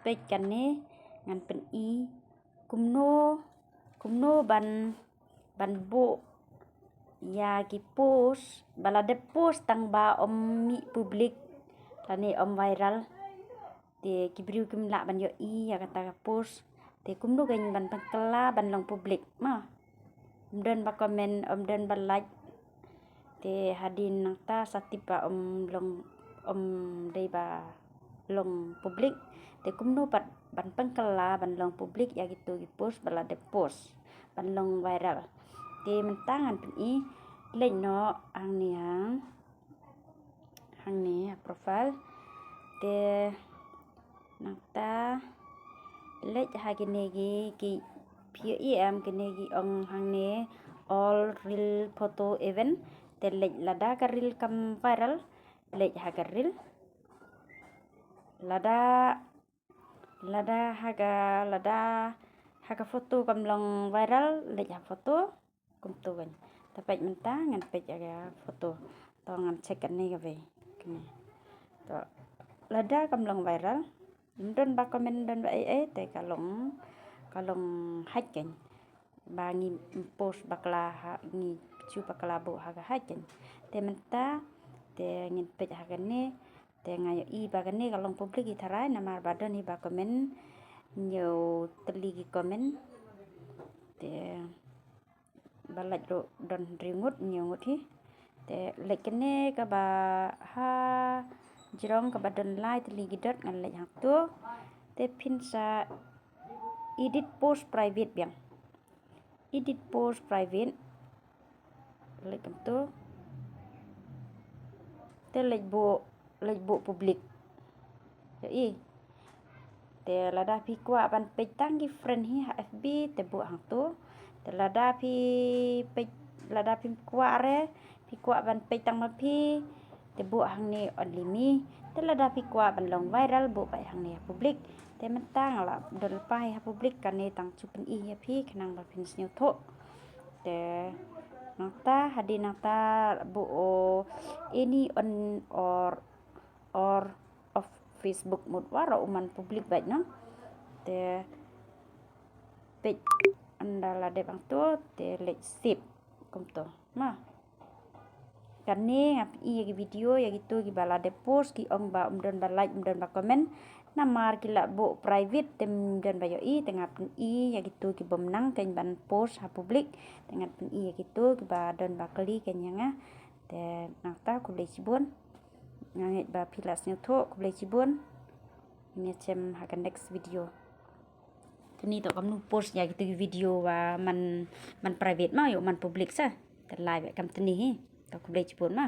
page kan ni ngan pen i kumno ban bo ya ki post balade post tang ba om mi public tani om viral te ki briu kim la ban yo i ya kata post te kumno gain ban pangkala ban long public ma om den ba komen om den ba like te hadin nang ta satipa om long om dei ba long public te kumno pat ban pangkala ban long public ya gitu ki post balade post ban long viral te mentangan pen i lệnh nó hang ni profile te nang ta lệnh ha kinegi ki PIM kinegi ong hang ni all real photo event te lệnh lada ka reel kam viral lệnh ha ka reel lada haga foto kam long viral lệnh ha foto kum tu kan tapi mentang ngan page aga foto to ngan cek kan ni gawe kene to lada kam long viral don ba komen don ba te kalong hack kan ba ngi post bakla ngi chu bakla bo haga hack kan te menta te ngin page haga ni te ngayo i ba kan ni kalong publik i tharai namar ba don i ba komen nhiều teligi komen te balaj ro don ringut nhiều ngut hi te lek kene ka ba ha jirong ka ba don lai teligi dot ngan lek hak tu te pin sa edit post private biang edit post private lek kam tu te lek bo publik yo i te lada pi kwa ban page tangi friend hi FB te bu hang tu te lada pi kwa re pi kwa ban page tang ma pi te bu hang ni only me te lada pi kwa ban long viral bu pai hang ni public te mentang la dol pai ha public kan ni tang chupen i ya pi kenang ba pin sneu tho te nangta hadi nangta bu any on or of Facebook mut waro uman publik baik no te page andala de bang tu te lek sip kum to ma kan ni ngap i video ya gitu ki bala de post ki ong ba don ba like don ba komen namar ki la bo private tem don ba yo i tengah pen i ya gitu ki bom nang kan ban post ha publik tengah pen i ya gitu ki ba don ba kali kan yang te nangta ku le cibun ngait ba pilas nyu tho ku le cibun ini cem hakan next video tuni to kam nu post ya gitu video wa man private ma yo man public sa te live kam tuni hi to ku le cibun ma